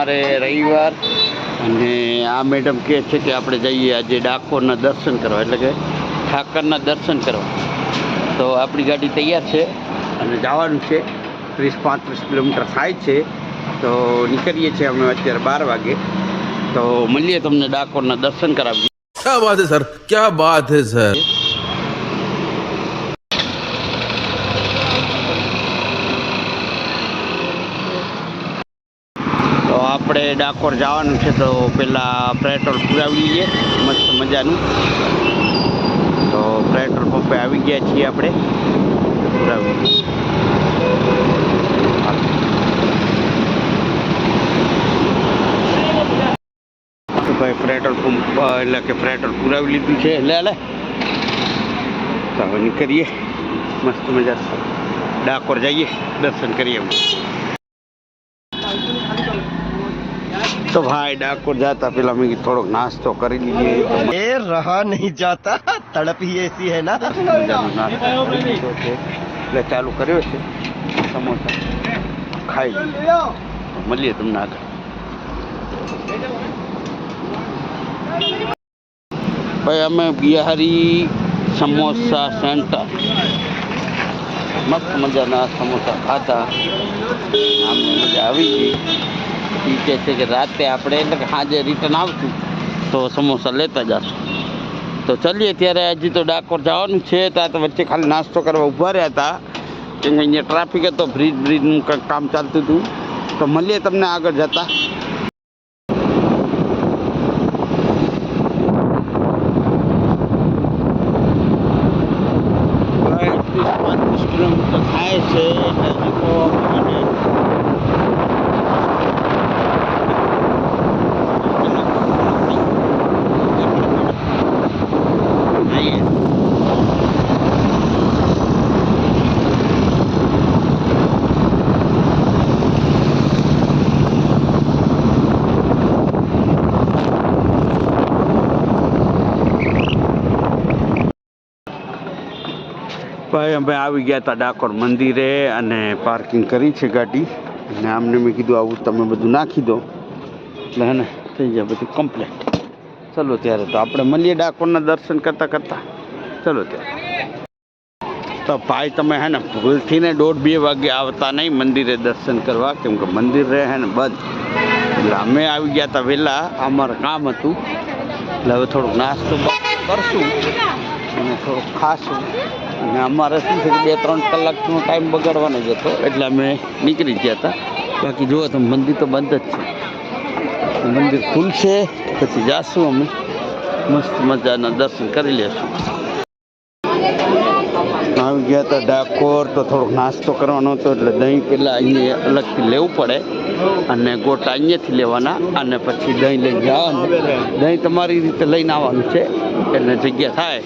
મારે રવિવાર અને આ મેડમ કહે છે કે આપણે જઈએ આજે ડાકોરના દર્શન કરવા, એટલે કે ઠાકરના દર્શન કરવા. તો આપણી ગાડી તૈયાર છે અને જવાનું છે. 30-35 કિલોમીટર થાય છે. તો નીકળીએ છીએ અમે અત્યારે 12 વાગે. તો મળીએ તમને ડાકોરના દર્શન કરાવીએ. क्या बात है सर, क्या बात है सर. તો આપણે ડાકોર જવાનું છે, તો પહેલાં પેટ્રોલ પુરાવી લઈએ મસ્ત મજાનું. તો પેટ્રોલ પંપે આવી ગયા છીએ આપણે. પુરાવી ભાઈ પેટ્રોલ પંપ એટલે કે પેટ્રોલ પુરાવી લીધું છે. એટલે તો હવે નીકળીએ મસ્ત મજા ડાકોર જઈએ, દર્શન કરીએ. तो भाई डाकोर जाता पहला मैं थोड़ा नाश्तो कर लीजिए. ये रहा नहीं जाता, तड़प ही ऐसी है ना. એટલે ચાલુ કર્યો છે. સમોસા ખાઈ મળીએ તમને આગળ. ભાઈ અમે બિહારી સમોસા સેન્ટર મસ્ત મજાના સમોસા ખાધા. આમને મજા આવી ગઈ. એ કહે છે કે રાતે આપણે એટલે કે સાંજે રિટર્ન આવશું તો સમોસા લેતા જશું. તો ચલીએ ત્યારે. હજી તો ડાકોર જવાનું છે. તો આ તો વચ્ચે ખાલી નાસ્તો કરવા ઊભા રહ્યા હતા, કેમ કે અહીંયા ટ્રાફિક હતો, બ્રિજનું કંઈક કામ ચાલતું હતું. તો મળીએ તમને આગળ જતા. 35 કિલોમીટર થાય છે. એટલે તો ભાઈ અમે આવી ગયા હતા ડાકોર મંદિરે અને પાર્કિંગ કરી છે ગાડી. અને આમને મેં કીધું આવું તમે બધું નાખી દો એટલે હે ને થઈ જાય બધું કમ્પ્લીટ. ચલો ત્યારે તો આપણે મળીએ ડાકોરના દર્શન કરતાં કરતાં. ચલો ત્યારે. તો ભાઈ તમે હે ને ભૂલથી ને 1:30-2 વાગે આવતા નહીં મંદિરે દર્શન કરવા, કેમ કે મંદિર રહે હે ને બંધ. એટલે અમે આવી ગયા હતા વહેલા, અમારું કામ હતું. એટલે હવે થોડુંક નાસ્તો કરશું અને થોડુંક ખાશું. અને અમારે શું છે કે 2-3 કલાકનો ટાઈમ બગાડવાનો જ હતો, એટલે અમે નીકળી ગયા હતા. બાકી જુઓ તો મંદિર તો બંધ જ છે. મંદિર ખુલશે પછી જાશું અમે, મસ્ત મજાના દર્શન કરી લેશું. આવી ગયા હતા ડાકોર. તો થોડોક નાસ્તો કરવાનો હતો, એટલે દહીં પહેલાં અહીંયા અલગથી લેવું પડે અને ગોટા અહીંયાથી લેવાના અને પછી દહીં લઈને જવાનું. દહીં તમારી રીતે લઈને આવવાનું છે, એટલે જગ્યા થાય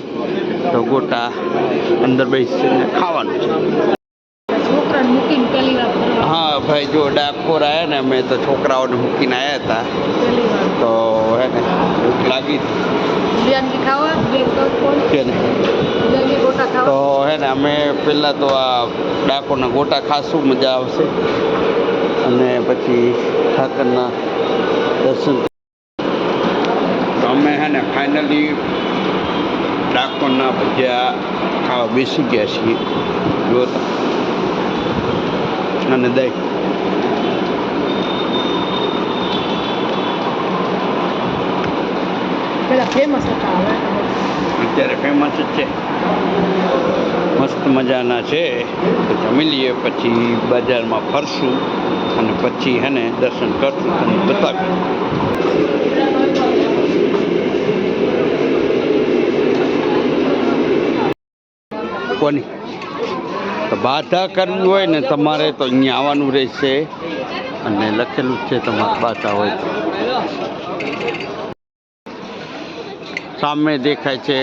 તો ગોટા અંદર બેસીને ખાવાનું છે. હા ભાઈ, જો ડાકોર આવ્યા ને અમે તો છોકરાઓને મૂકીને આવ્યા હતા. તો હે ને ભૂખ લાગી તો હે ને અમે પહેલાં તો આ ડાકોરના ગોટા ખાશું, મજા આવશે. અને પછી ઠાકરના દર્શન. તો અમે હે ને ફાઇનલી ડાકોરના ભજીયા ખાવા બેસી ગયા છીએ. જોતા અને દહીં. અત્યારે ફેમસ જ છે, મસ્ત મજાના છે. તો જમી લઈએ, પછી બજારમાં ફરશું અને પછી હે ને દર્શન કરશું અને બતાવીએ. કોની તો બાધા કરવી હોય ને તમારે તો અહીંયા આવવાનું રહેશે. અને લખેલું જ છે તમારે બાધા હોય તો. સામે દેખાય છે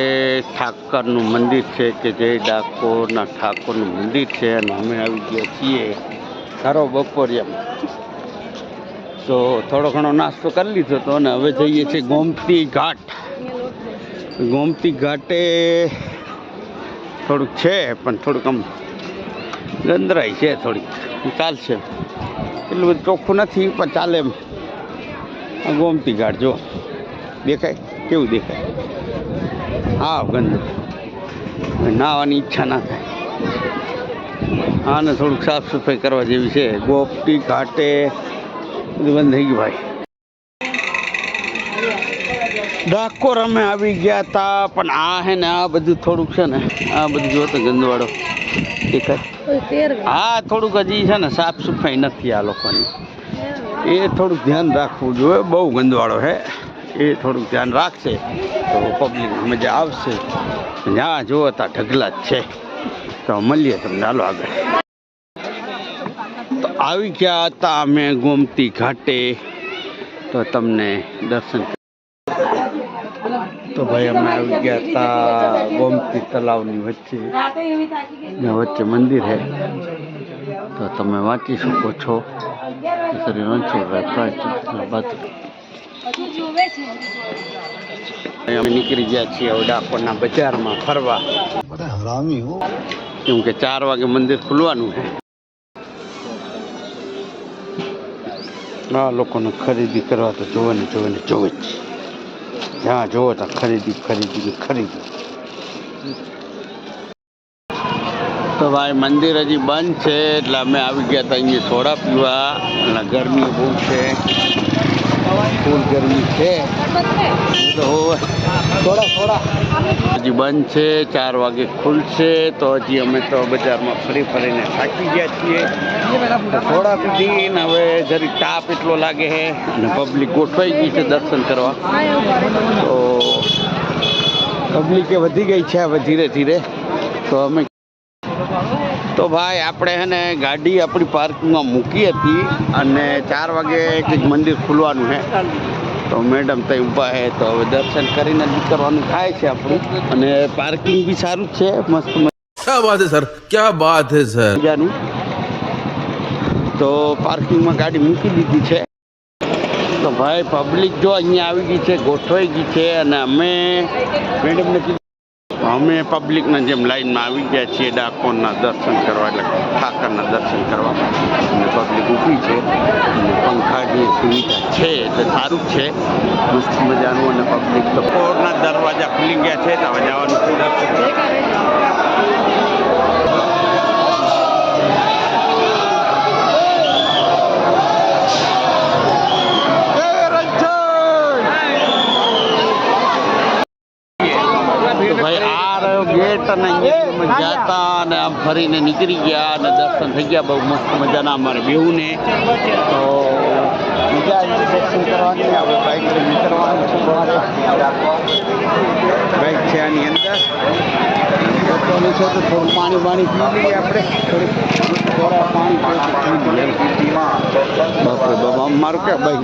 ઠાકરનું મંદિર છે, કે જે ડાકોરના ઠાકોરનું મંદિર છે. અને અમે આવી ગયા છીએ સારો બપોરિયામાં. તો થોડો ઘણો નાસ્તો કરી લીધો હતો અને હવે જઈએ છીએ ગોમતી ઘાટ. ગોમતી ઘાટે થોડુંક છે, પણ થોડુંક આમ ગંદરાઈ છે થોડીક. ચાલશે, એટલું બધું ચોખ્ખું નથી પણ ચાલે એમ. આ ગોમતી ઘાટ જો દેખાય કેવું દેખાય. હા ગંદુ નાહવાની ઈચ્છા ના થાય. આને થોડુંક સાફ સફાઈ કરવા જેવી છે. ગોમતી ઘાટે બધું બંધ થઈ ગયું ભાઈ. ડાકોર અમે આવી ગયા હતા પણ આ હે ને આ બધું થોડુંક છે ને આ બધું જો તો ગંદવાળો દેખાય. હા થોડુંક હજી છે ને સાફ સફાઈ નથી આ લોકોની. એ થોડુંક ધ્યાન રાખવું જોઈએ. બહુ ગંદવાળો છે. એ થોડુંક ધ્યાન રાખશે તો પબ્લિક મજા આવશે. જ્યાં જુઓ ત્યાં ઢગલા જ છે. તો મળીએ તમને ચાલો આગળ. તો આવી ગયા હતા અમે ગોમતી ઘાટે તો તમને દર્શન. તો ભાઈ અમે આવી ગયા હતા ગોમતી તલાવની વચ્ચે. ત્યાં વચ્ચે મંદિર છે તો તમે વાંચી શકો છો. શ્રી રણછોડરાય અમે નીકળી ગયા છીએ હવે ડાકોરના બજારમાં ફરવા. કેમ કે 4 વાગે મંદિર ખુલવાનું છે. આ લોકોને ખરીદી કરવા તો જોવે જ જ્યાં જોવો તો ખરીદી. તો ભાઈ મંદિર હજી બંધ છે એટલે અમે આવી ગયા હતા અહીંયા સોડા પીવા. અને ગરમી બહુ છે, ફૂલ ગરમી છે. તો થોડા હજી બંધ છે. 4 વાગે ખુલશે તો હજી અમે તો બજારમાં ફરીને થાકી ગયા છીએ. થોડા પીધી ને હવે જરી તાપ એટલો લાગે છે અને પબ્લિક ગોઠવાઈ ગઈ છે દર્શન કરવા. તો પબ્લિકે વધી ગઈ છે હવે ધીરે ધીરે. તો ભાઈ આપણે છે ને ગાડી આપણી પાર્કિંગમાં મૂકી હતી અને 4 વાગે કંઈક મંદિર ખુલવાનું છે. તો મેડમ ત્યાં ઊભા છે તો હવે દર્શન કરીને નીકળવાનું થાય છે આપણું. અને પાર્કિંગ બી સારું જ છે, મસ્ત क्या बात है सर, क्या बात है सर. મજાનું. તો પાર્કિંગમાં ગાડી મૂકી દીધી છે. તો ભાઈ પબ્લિક જો અહીંયા આવી ગઈ છે, ગોઠવાઈ ગઈ છે. અને અમે મેડમને કીધું અમે પબ્લિકના જેમ લાઈનમાં આવી ગયા છીએ ડાકોરના દર્શન કરવા, એટલે ઠાકરના દર્શન કરવા. અને પબ્લિક ઊભી છે અને પંખાની સુવિધા છે એટલે સારું જ છે, મસ્ત મજાનું. અને પબ્લિક તો કોરના દરવાજા ખુલી ગયા છે તો હવે જવાનું છે દર્શન. ભાઈ આ રહ્યો ગેટ અને અહીંયા ગયા હતા અને આમ ફરીને નીકળી ગયા અને દર્શન થઈ ગયા બહુ મસ્ત મજાના અમારે બેઉને. તો મજા આવી દર્શન કરવાની. હવે બાઇક નીકળવાનું છે. બાઇક છે આની અંદર છે તો થોડું પાણી પી લઈએ આપણે. થોડા પાણી બાપરે બાબા મારું ક્યાં બાઈક